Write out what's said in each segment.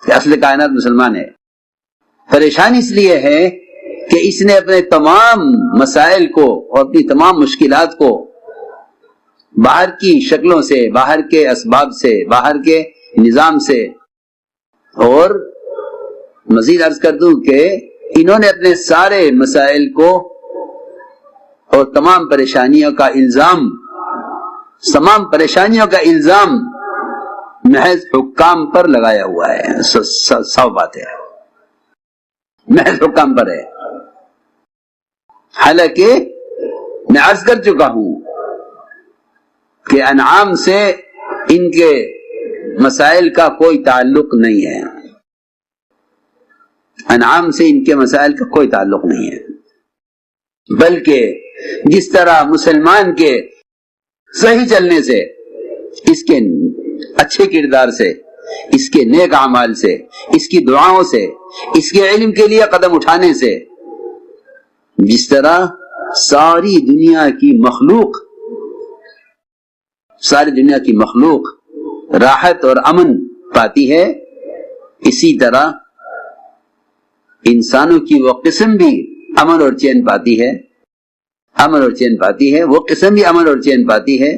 کہ اصل کائنات مسلمان ہے. پریشان اس لیے ہے کہ اس نے اپنے تمام مسائل کو اور اپنی تمام مشکلات کو باہر کی شکلوں سے، باہر کے اسباب سے، باہر کے نظام سے، اور مزید عرض کر دوں کہ انہوں نے اپنے سارے مسائل کو اور تمام پریشانیوں کا الزام محض حکام پر لگایا ہوا ہے. سو بات ہے، محض حکام پر ہے. حالانکہ میں عرض کر چکا ہوں کہ انعام سے ان کے مسائل کا کوئی تعلق نہیں ہے. انعام سے ان کے مسائل کا کوئی تعلق نہیں ہے، بلکہ جس طرح مسلمان کے صحیح چلنے سے، اس کے اچھے کردار سے، اس کے نیک اعمال سے، اس کی دعاؤں سے، اس کے علم کے لیے قدم اٹھانے سے، جس طرح ساری دنیا کی مخلوق راحت اور امن پاتی ہے، اسی طرح انسانوں کی وہ قسم بھی امن اور چین پاتی ہے، وہ قسم بھی امن اور چین پاتی ہے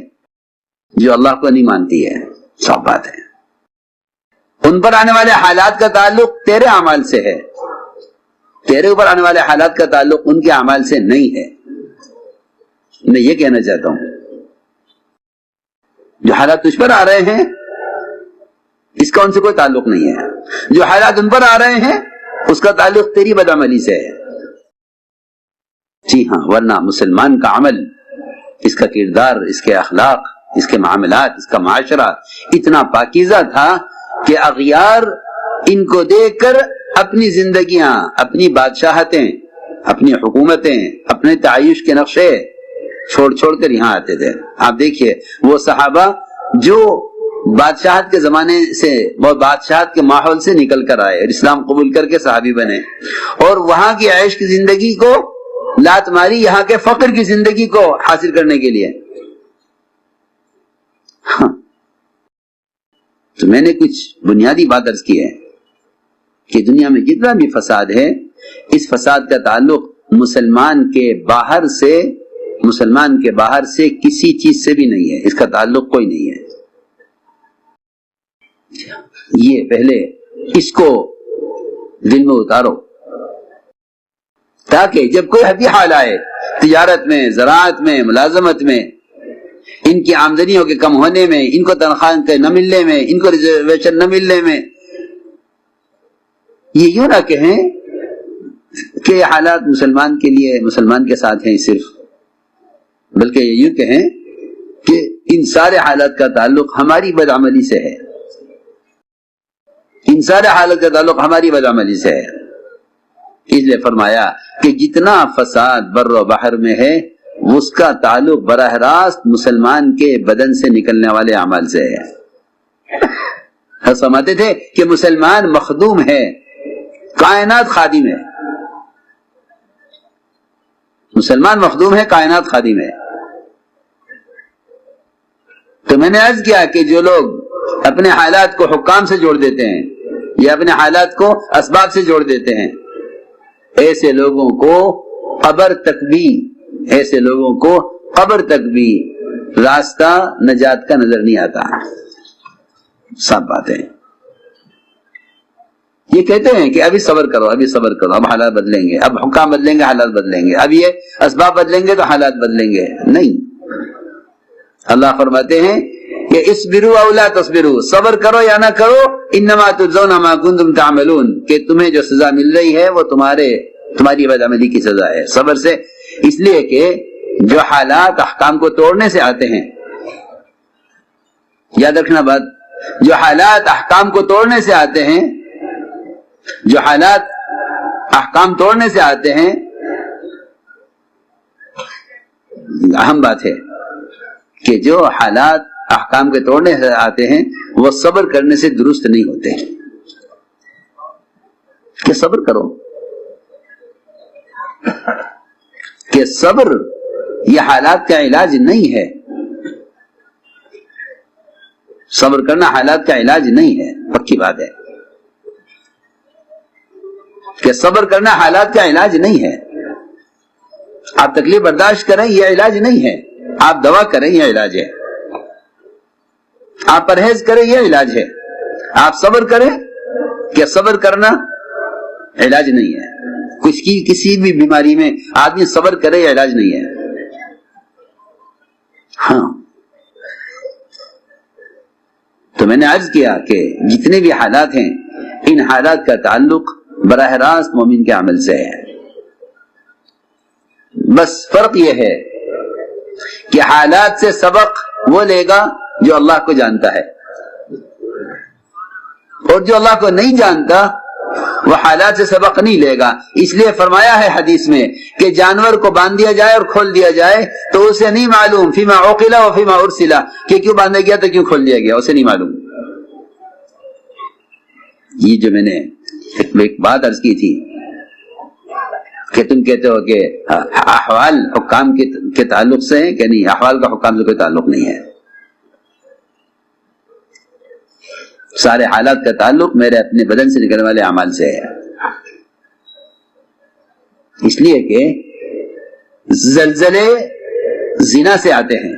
جو اللہ کو نہیں مانتی ہے. صاف بات ہے. ان پر آنے والے حالات کا تعلق تیرے اعمال سے ہے، تیرے اوپر آنے والے حالات کا تعلق ان کے اعمال سے نہیں ہے. میں یہ کہنا چاہتا ہوں، جو حالات تجھ پر آ رہے ہیں اس کا ان سے کوئی تعلق نہیں ہے. جو حالات ان پر آ رہے ہیں اس کا تعلق تیری بدعملی سے ہے. جی ہاں، ورنہ مسلمان کا عمل، اس کا کردار، اس کے اخلاق، اس کے معاملات، اس کا معاشرہ اتنا پاکیزہ تھا کہ اغیار ان کو دیکھ کر اپنی زندگیاں، اپنی بادشاہتیں، اپنی حکومتیں، اپنے تعیش کے نقشے چھوڑ کر یہاں آتے تھے. آپ دیکھیے وہ صحابہ جو بادشاہت کے زمانے سے، وہ بادشاہت کے ماحول سے نکل کر آئے اور اسلام قبول کر کے صحابی بنے، اور وہاں کی عیش کی زندگی کو لات ماری یہاں کے فقر کی زندگی کو حاصل کرنے کے لیے. تو میں نے کچھ بنیادی بات عرض کی ہے کہ دنیا میں جتنا بھی فساد ہے، اس فساد کا تعلق مسلمان کے باہر سے کسی چیز سے بھی نہیں ہے. اس کا تعلق کوئی نہیں ہے. یہ پہلے اس کو دل میں اتارو، تاکہ جب کوئی بھی حال آئے، تجارت میں، زراعت میں، ملازمت میں، ان کی آمدنیوں کے کم ہونے میں، ان کو تنخواہ کے نہ ملنے میں، ان کو ریزرویشن نہ ملنے میں، یہ یوں نہ کہیں کہ یہ حالات مسلمان کے لیے، مسلمان کے ساتھ ہیں صرف، بلکہ یہ یوں کہیں کہ ان سارے حالات کا تعلق ہماری بدعملی سے ہے. ان سارے حالات کا تعلق ہماری بدعملی سے ہے. اس لیے فرمایا کہ جتنا فساد بر و بحر میں ہے اس کا تعلق براہ راست مسلمان کے بدن سے نکلنے والے اعمال سے ہے. ہم سمجھتے تھے کہ مسلمان مخدوم ہے، کائنات خادم ہے. مسلمان مخدوم ہے، کائنات خادم ہے. تو میں نے عرض کیا کہ جو لوگ اپنے حالات کو حکام سے جوڑ دیتے ہیں یا اپنے حالات کو اسباب سے جوڑ دیتے ہیں، ایسے لوگوں کو قبر تک بھی راستہ نجات کا نظر نہیں آتا. سب باتیں یہ کہتے ہیں کہ ابھی صبر کرو، اب حالات بدلیں گے، اب حکام بدلیں گے، حالات بدلیں گے، اب یہ اسباب بدلیں گے تو حالات بدلیں گے. نہیں، اللہ فرماتے ہیں کہ اصبروا او لا تصبروا، صبر کرو یا نہ کرو، انما تجزون ما کنتم تعملون، کہ تمہیں جو سزا مل رہی ہے وہ تمہاری بدعملی کی سزا ہے. صبر سے اس لیے کہ جو حالات احکام کو توڑنے سے آتے ہیں، یاد رکھنا بات، جو حالات احکام کو توڑنے سے آتے ہیں، جو حالات احکام توڑنے سے آتے ہیں، اہم بات ہے کہ جو حالات احکام کے توڑنے سے آتے ہیں وہ صبر کرنے سے درست نہیں ہوتے. کہ صبر کرو، کہ صبر یہ حالات کا علاج نہیں ہے. صبر کرنا حالات کا علاج نہیں ہے، پکی بات ہے. کہ صبر کرنا حالات کا علاج نہیں ہے. آپ تکلیف برداشت کریں یہ علاج نہیں ہے. آپ دوا کریں یہ علاج ہے. آپ پرہیز کریں یہ علاج ہے. آپ صبر کریں کہ صبر کرنا علاج نہیں ہے. کسی بھی بیماری میں آدمی صبر کرے یہ علاج نہیں ہے. ہاں تو میں نے عرض کیا کہ جتنے بھی حالات ہیں ان حالات کا تعلق براہ راست مومن کے عمل سے ہے. بس فرق یہ ہے کہ حالات سے سبق وہ لے گا جو اللہ کو جانتا ہے، اور جو اللہ کو نہیں جانتا وہ حالات سے سبق نہیں لے گا. اس لیے فرمایا ہے حدیث میں کہ جانور کو باندھ دیا جائے اور کھول دیا جائے تو اسے نہیں معلوم فیما عقل و فیما ارسل کہ کیوں باندھا گیا تو کیوں کھول دیا گیا، اسے نہیں معلوم. یہ جو میں نے ایک بات عرض کی تھی کہ تم کہتے ہو کہ احوال حکام کے تعلق سے ہیں کہ نہیں، احوال کا حکام سے کوئی تعلق نہیں ہے. سارے حالات کا تعلق میرے اپنے بدن سے نکلنے والے اعمال سے ہے. اس لیے کہ زلزلے زنا سے آتے ہیں،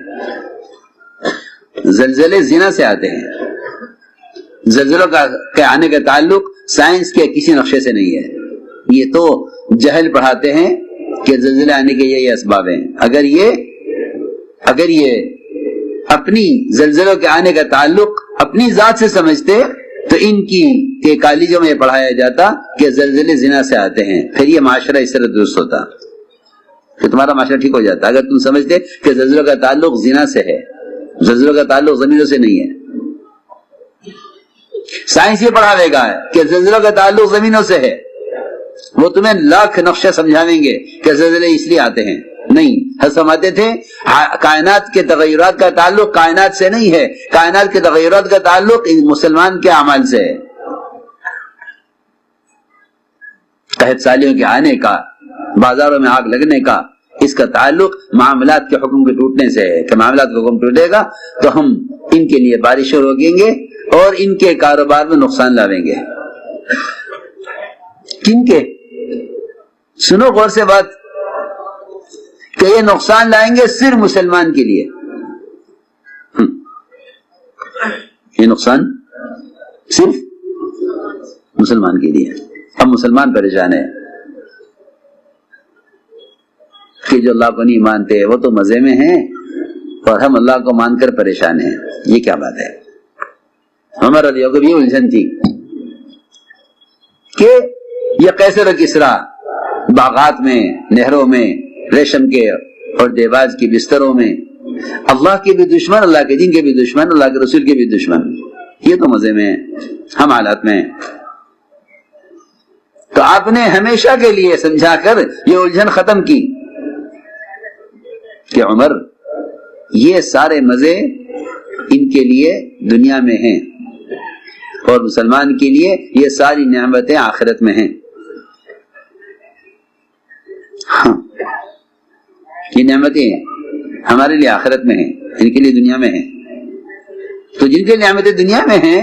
زلزلے زنا سے آتے ہیں. زلزلوں کے آنے کا تعلق سائنس کے کسی نقشے سے نہیں ہے. یہ تو جہل پڑھاتے ہیں کہ زلزلے آنے کے یہ اسباب ہیں. اگر یہ اپنی زلزلوں کے آنے کا تعلق اپنی ذات سے سمجھتے تو ان کے کالجوں میں یہ پڑھایا جاتا کہ زلزلے زنا سے آتے ہیں، پھر یہ معاشرہ اس طرح درست ہوتا، پھر تمہارا معاشرہ ٹھیک ہو جاتا. اگر تم سمجھتے کہ زلزلوں کا تعلق زنا سے ہے، زلزلوں کا تعلق زمینوں سے نہیں ہے. سائنس یہ پڑھاوے گا کہ زلزلوں کا تعلق زمینوں سے ہے، وہ تمہیں لاکھ نقشہ سمجھاویں گے کہ زلزلے اس لیے آتے ہیں. نہیں، حضرت فرماتے تھے کائنات کے تغیرات کا تعلق کائنات سے نہیں ہے، کائنات کے تغیرات کا تعلق مسلمان کے اعمال سے ہے. قحط سالیوں کے آنے کا، بازاروں میں آگ لگنے کا، اس کا تعلق معاملات کے حکم کے ٹوٹنے سے ہے کہ معاملات کا حکم ٹوٹے گا تو ہم ان کے لیے بارشیں روکیں گے اور ان کے کاروبار میں نقصان لاویں گے. کن کے؟ سنو غور سے بات کہ یہ نقصان لائیں گے صرف مسلمان کے لیے. یہ نقصان صرف مسلمان کے لیے. اب مسلمان پریشان ہے کہ جو اللہ کو نہیں مانتے وہ تو مزے میں ہیں اور ہم اللہ کو مان کر پریشان ہیں. یہ کیا بات ہے؟ عمر رضی اللہ عنہ کو بھی الجھن تھی کہ یہ قیصر و کسریٰ باغات میں، نہروں میں، ریشم کے اور دیباج کے بستروں میں، اللہ کے بھی دشمن، اللہ کے دین کے بھی دشمن، اللہ کے رسول کے بھی دشمن، یہ تو مزے میں ہم حالات میں. تو آپ نے ہمیشہ کے لیے سمجھا کر یہ الجھن ختم کی کہ عمر یہ سارے مزے ان کے لیے دنیا میں ہیں اور مسلمان کے لیے یہ ساری نعمتیں آخرت میں ہیں. ہاں یہ نعمتیں ہمارے لیے آخرت میں ہیں، ان کے لیے دنیا میں ہیں. تو جن کے نعمتیں دنیا میں ہیں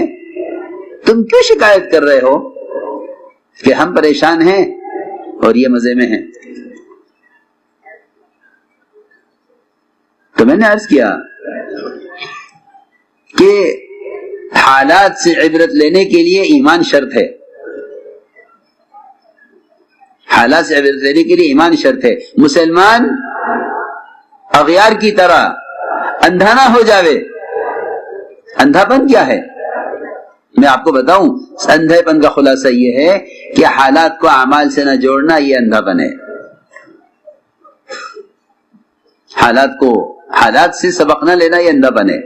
تم کیوں شکایت کر رہے ہو کہ ہم پریشان ہیں اور یہ مزے میں ہیں؟ تو میں نے عرض کیا کہ حالات سے عبرت لینے کے لیے ایمان شرط ہے. حالات سے عبرت لینے کے لیے ایمان شرط ہے. مسلمان اغیار کی طرح اندھا نہ ہو جاوے. اندھا پن کیا ہے میں آپ کو بتاؤں. اندھے پن کا خلاصہ یہ ہے کہ حالات کو اعمال سے نہ جوڑنا، یہ اندھا پن ہے. حالات سے سبق نہ لینا یہ اندھا پن ہے.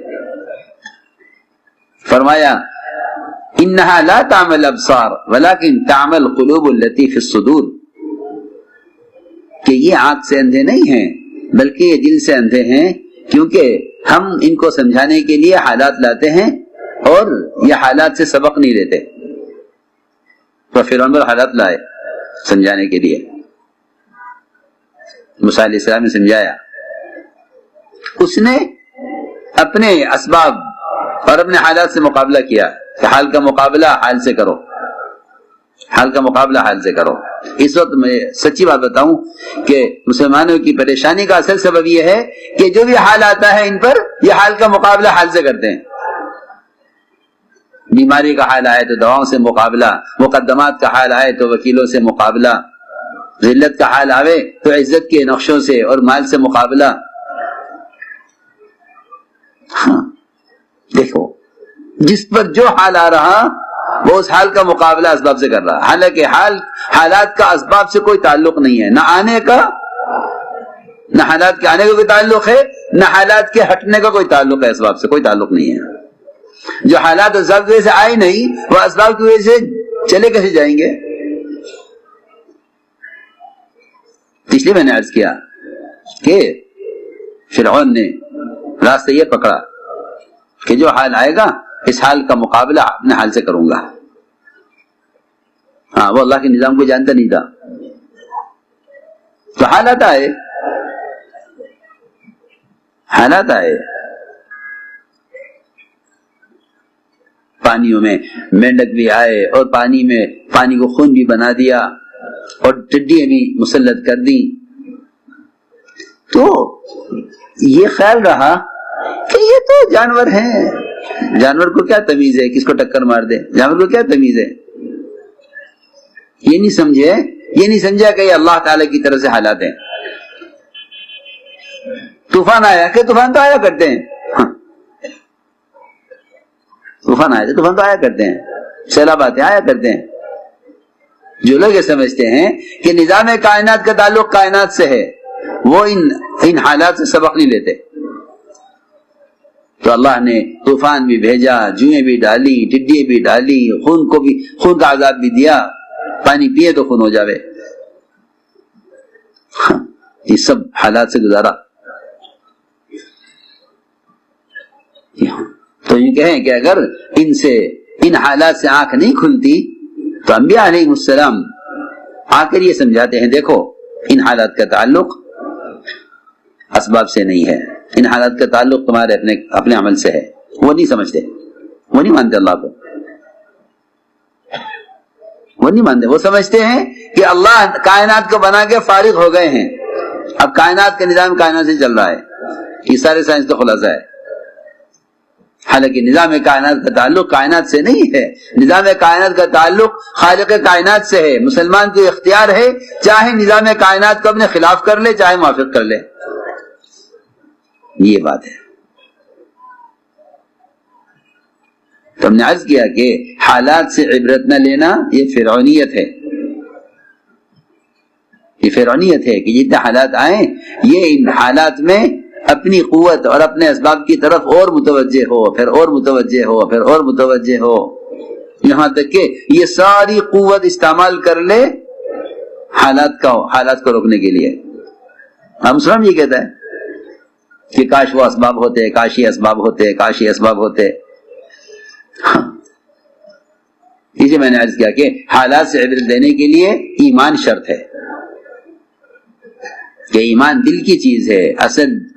فرمایا انہا لا تعمل ابصار ولکن تعمل قلوب التي في الصدور، کہ یہ آنکھ سے اندھے نہیں ہیں بلکہ یہ دل سے اندھے ہیں، کیونکہ ہم ان کو سمجھانے کے لیے حالات لاتے ہیں اور یہ حالات سے سبق نہیں لیتے. تو فرعون پر حالات لائے سمجھانے کے لیے. موسیٰ علیہ السلام نے سمجھایا، اس نے اپنے اسباب اور اپنے حالات سے مقابلہ کیا کہ حال کا مقابلہ حال سے کرو. حال کا مقابلہ حال سے کرو. اس وقت میں سچی بات بتاؤں کہ مسلمانوں کی پریشانی کا اصل سبب یہ ہے کہ جو بھی حال آتا ہے ان پر یہ حال کا مقابلہ حال سے کرتے ہیں. بیماری کا حال آئے تو دواؤں سے مقابلہ، مقدمات کا حال آئے تو وکیلوں سے مقابلہ، ذلت کا حال آوے تو عزت کے نقشوں سے اور مال سے مقابلہ. ہاں دیکھو، جس پر جو حال آ رہا وہ اس حال کا مقابلہ اسباب سے کر رہا، حالانکہ حالات کا اسباب سے کوئی تعلق نہیں ہے، نہ آنے کا، نہ حالات کے آنے کا کوئی تعلق ہے، نہ حالات کے ہٹنے کا کوئی تعلق ہے. اسباب سے کوئی تعلق نہیں ہے. جو حالات اسباب کی وجہ سے آئے نہیں وہ اسباب کی وجہ سے چلے کیسے جائیں گے؟ اس لیے میں نے عرض کیا کہ فرعون نے راستہ یہ پکڑا کہ جو حال آئے گا اس حال کا مقابلہ اپنے حال سے کروں گا. ہاں وہ اللہ کے نظام کو جانتا نہیں تھا. تو حالات آئے پانیوں میں مینڈک بھی آئے اور پانی کو خون بھی بنا دیا اور ٹڈیاں بھی مسلط کر دی. تو یہ خیال رہا کہ یہ تو جانور ہیں، جانور کو کیا تمیز ہے کس کو ٹکر مار دے، جانور کو کیا تمیز ہے. یہ نہیں سمجھا کہ یہ اللہ تعالی کی طرف سے حالات ہیں. طوفان آیا کہ طوفان تو آیا کرتے ہیں، طوفان آئے تو طوفان تو آیا کرتے ہیں، سیلاب آتے آیا کرتے ہیں. جو لوگ یہ سمجھتے ہیں کہ نظام کائنات کا تعلق کائنات سے ہے وہ ان حالات سے سبق نہیں لیتے. تو اللہ نے طوفان بھی بھیجا، جوئیں بھی ڈالی، ٹڈیاں بھی ڈالی، خون کا عذاب بھی دیا، پانی پیے تو خون ہو جاوے. یہ سب حالات سے گزارا. تو یہ کہیں کہ اگر ان حالات سے آنکھ نہیں کھلتی تو انبیاء علیہ السلام آ کر یہ سمجھاتے ہیں دیکھو ان حالات کا تعلق اسباب سے نہیں ہے، ان حالات کا تعلق تمہارے اپنے عمل سے ہے. وہ نہیں سمجھتے، وہ نہیں مانتے اللہ کو، وہ نہیں مانتے. وہ سمجھتے ہیں کہ اللہ کائنات کو بنا کے فارغ ہو گئے ہیں، اب کائنات کا نظام کائنات سے چل رہا ہے. یہ سارے سائنس کا خلاصہ ہے. حالانکہ نظام کائنات کا تعلق کائنات سے نہیں ہے، نظام کائنات کا تعلق خالق کائنات سے ہے. مسلمان کو اختیار ہے چاہے نظام کائنات کو اپنے خلاف کر لے چاہے موافق کر لے. یہ بات ہے. تو ہم نے عرض کیا کہ حالات سے عبرت نہ لینا یہ فرعونیت ہے. یہ فرعونیت ہے کہ جتنے حالات آئیں یہ ان حالات میں اپنی قوت اور اپنے اسباب کی طرف اور متوجہ ہو، پھر اور متوجہ ہو، پھر اور متوجہ ہو، یہاں تک کہ یہ ساری قوت استعمال کر لے حالات کو روکنے کے لیے. ہم سلام یہ کہتا ہے کہ کاش وہ اسباب ہوتے، کاش یہ اسباب ہوتے، کاش یہ اسباب ہوتے. اسے میں نے عرض کیا کہ حالات سے عبرت لینے کے لیے ایمان شرط ہے کہ ایمان دل کی چیز ہے.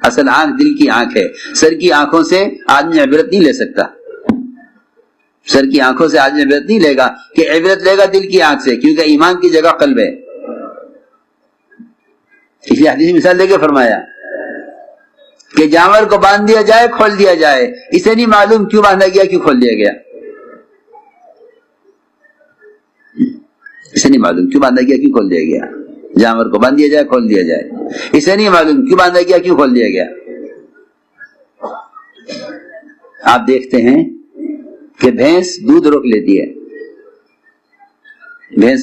اصل آنکھ دل کی آنکھ ہے. سر کی آنکھوں سے آدمی عبرت نہیں لے سکتا. سر کی آنکھوں سے آدمی عبرت نہیں لے گا کہ عبرت لے گا دل کی آنکھ سے، کیونکہ ایمان کی جگہ قلب ہے. اس لیے حدیث مثال دے کے فرمایا کہ جانور کو باندھ دیا جائے کھول دیا جائے، اسے نہیں معلوم کیوں باندھا گیا کیوں کھول دیا گیا، اسے نہیں معلوم کیوں باندھا گیا کیوں کھول دیا گیا. جانور کو باندھ دیا جائے کھول دیا جائے، اسے نہیں معلوم کیوں باندھا گیا کیوں کھول دیا گیا. آپ دیکھتے ہیں کہ بھینس دودھ روک لیتی ہے. بھینس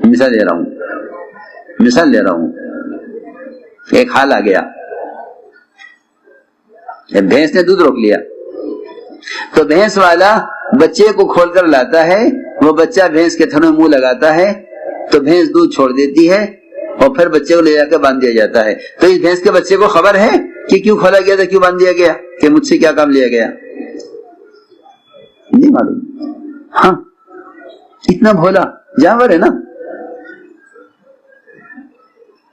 مثال لے رہا ہوں ایک حال آ گیا، بھینس نے دودھ روک لیا تو بھینس والا بچے کو کھول کر لاتا ہے، وہ بچہ بھینس کے تھنوں میں منہ لگاتا ہے تو بھینس دودھ چھوڑ دیتی ہے اور پھر بچے کو لے جا کے باندھ دیا جاتا ہے. تو اس بھینس کے بچے کو خبر ہے کہ کیوں کھولا گیا تھا، کیوں باندھ دیا گیا، کہ مجھ سے کیا کام لیا گیا، نہیں معلوم. ہاں اتنا بھولا جانور ہے نا.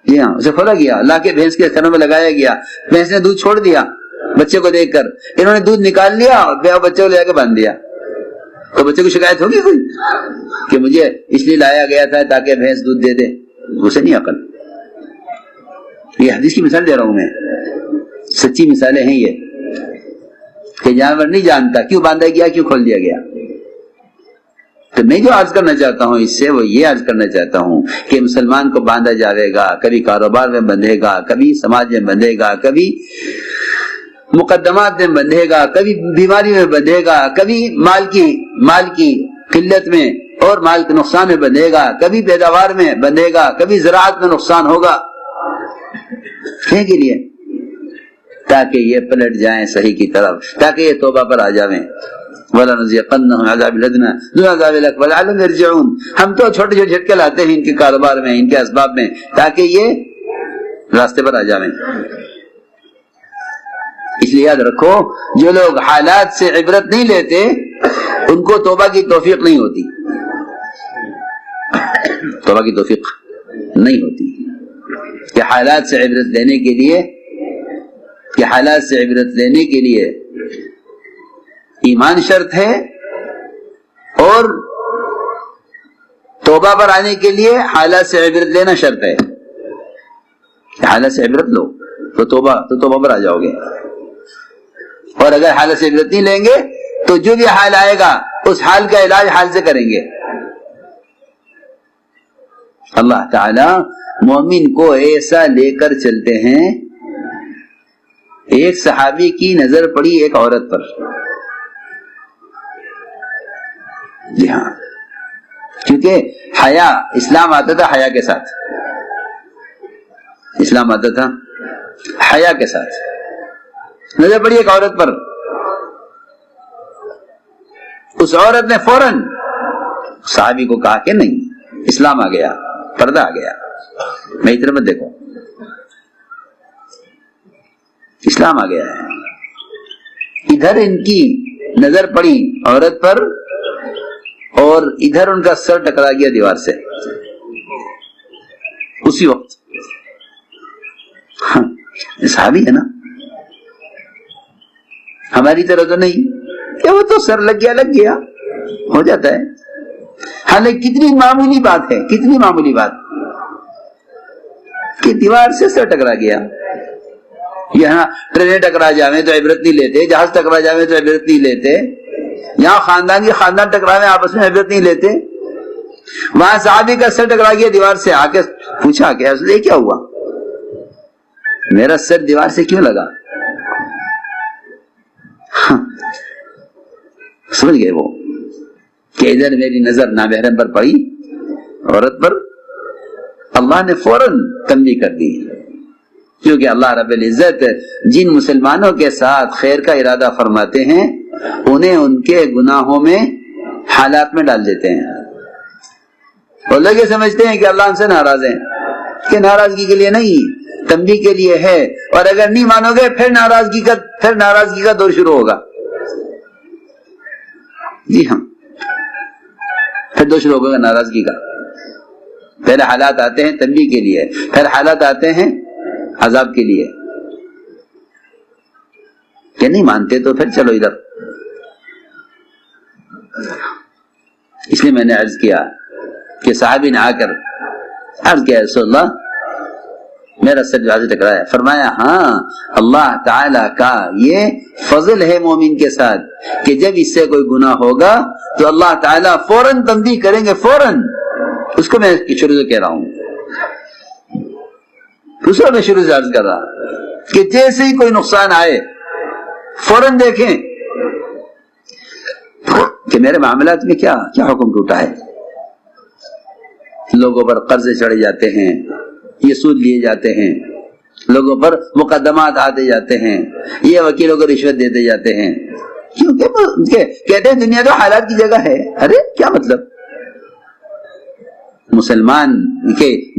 جی ہاں، اسے کھولا گیا، لا کے بھینس کے تھنوں میں لگایا گیا، بھینس نے دودھ چھوڑ دیا بچے کو دیکھ کر، انہوں نے دودھ نکال لیا اور بچے کو لے جا کے باندھ دیا. تو بچے کو شکایت ہوگی کوئی کہ مجھے اس لیے لایا گیا تھا تاکہ بھینس دودھ دے دے؟ اسے نہیں عقل. یہ حدیث کی مثال دے رہا ہوں میں، سچی مثالیں ہیں یہ، کہ جانور نہیں جانتا کیوں باندھا گیا، کیوں کھول دیا گیا. تو میں جو عرض کرنا چاہتا ہوں اس سے وہ یہ عرض کرنا چاہتا ہوں کہ مسلمان کو باندھا جاوے گا، کبھی کاروبار میں بندھے گا، کبھی سماج میں بندھے گا، کبھی مقدمات میں بندھے گا، کبھی بیماری میں بندھے گا، کبھی مال کی قلت میں اور مال کے نقصان میں بندھے گا، کبھی پیداوار میں بندھے گا، کبھی زراعت میں نقصان ہوگا. کیا کے لیے؟ تاکہ یہ پلٹ جائیں صحیح کی طرف، تاکہ یہ توبہ پر آ جائیں. وَلَنُذِيقَنَّهُمْ عَذَابَ الْأَدْنَىٰ دُونَ عَذَابِ الْأَكْبَرِ لَعَلَّهُمْ يَرْجِعُونَ. ہم تو چھوٹے چھوٹے جھٹکے لاتے ہیں ان کے کاروبار میں، ان کے اسباب میں، تاکہ یہ راستے پر آ جائیں. اس لیے یاد رکھو، جو لوگ حالات سے عبرت نہیں لیتے ان کو توبہ کی توفیق نہیں ہوتی. توبہ کی توفیق نہیں ہوتی کہ حالات سے عبرت لینے کے لیے ایمان شرط ہے، اور توبہ پر آنے کے لیے حالات سے عبرت لینا شرط ہے. حالات سے عبرت لو تو توبہ پر آ جاؤ گے، اور اگر حالت سے عبرت نہیں لیں گے تو جو بھی حال آئے گا اس حال کا علاج حال سے کریں گے. اللہ تعالی مومن کو ایسا لے کر چلتے ہیں. ایک صحابی کی نظر پڑی ایک عورت پر، جی ہاں، کیونکہ حیا، اسلام آتا تھا حیا کے ساتھ، اسلام آتا تھا حیا کے ساتھ. نظر پڑی ایک عورت پر، اس عورت نے فوراً صحابی کو کہا کہ نہیں، اسلام آ گیا، پردہ آ گیا، میں ادھر مت دیکھو، اسلام آ گیا ہے. ادھر ان کی نظر پڑی عورت پر اور ادھر ان کا سر ٹکرا گیا دیوار سے اسی وقت. صحابی ہے نا، ہماری طرح تو نہیں کہ وہ تو سر لگ گیا ہو جاتا ہے. حالانکہ کتنی معمولی بات ہے، کتنی معمولی بات کہ دیوار سے سر ٹکرا گیا. یہاں ٹرینیں ٹکرا جاویں تو عبرت نہیں لیتے، جہاز ٹکرا جاویں تو عبرت نہیں لیتے، یہاں خاندان ٹکراویں آپس میں عبرت نہیں لیتے. وہاں صحابی کا سر ٹکرا گیا دیوار سے، آ کے پوچھا کہ یہ کیا ہوا، میرا سر دیوار سے کیوں لگا؟ سمجھ گئے وہ کہ ادھر میری نظر نامحرم پر پڑی، عورت پر، اللہ نے فوراً تنبیہ کر دی. کیونکہ اللہ رب العزت جن مسلمانوں کے ساتھ خیر کا ارادہ فرماتے ہیں انہیں ان کے گناہوں میں حالات میں ڈال دیتے ہیں. اور لوگ یہ سمجھتے ہیں کہ اللہ ہم سے ناراض ہیں، کہ ناراضگی کے لیے نہیں، تنبیہ کے لیے ہے، اور اگر نہیں مانو گے پھر ناراضگی کا دور شروع ہوگا. جی ہاں، پھر دور شروع ہوگا ناراضگی کا. پہلے حالات آتے ہیں تنبیہ کے لیے، پھر حالات آتے ہیں عذاب کے لیے. کہ نہیں مانتے تو پھر چلو ادھر. اس لیے میں نے عرض کیا کہ صحابی نے آ کر عرض کیا رسول اللہ میرا سر جہاز ٹکرایا. فرمایا ہاں، اللہ تعالی کا یہ فضل ہے مومن کے ساتھ کہ جب اس سے کوئی گناہ ہوگا تو اللہ تعالی فوراً تنبیہ کریں گے. فوراً، اس کو میں شروع سے کہہ رہا ہوں، دوسرا میں شروع سے عرض کر رہا کہ جیسے ہی کوئی نقصان آئے فوراً دیکھیں کہ میرے معاملات میں کیا حکم ٹوٹا ہے. لوگوں پر قرضے چڑھے جاتے ہیں، یہ سود لیے جاتے ہیں، لوگوں پر مقدمات آتے جاتے ہیں، یہ وکیلوں کو رشوت دیتے جاتے ہیں. کیونکہ کہتے ہیں دنیا تو حالات کی جگہ ہے. ارے کیا مطلب؟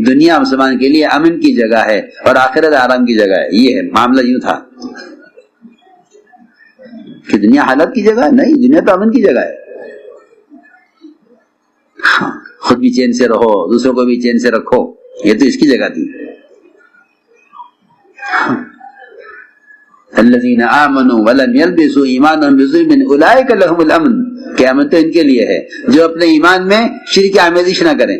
دنیا مسلمان کے لیے امن کی جگہ ہے اور آخرت آرام کی جگہ ہے. یہ ہے معاملہ. یوں تھا کہ دنیا حالات کی جگہ ہے؟ نہیں، دنیا تو امن کی جگہ ہے. خود بھی چین سے رہو، دوسروں کو بھی چین سے رکھو، یہ تو اس کی جگہ تھی. الذین آمنوا ولم یلبسوا ایمانهم بظلم اولئک لهم الامن، کہ امن تو ان کے لیے ہے جو اپنے ایمان میں شرک آمیزش نہ کریں.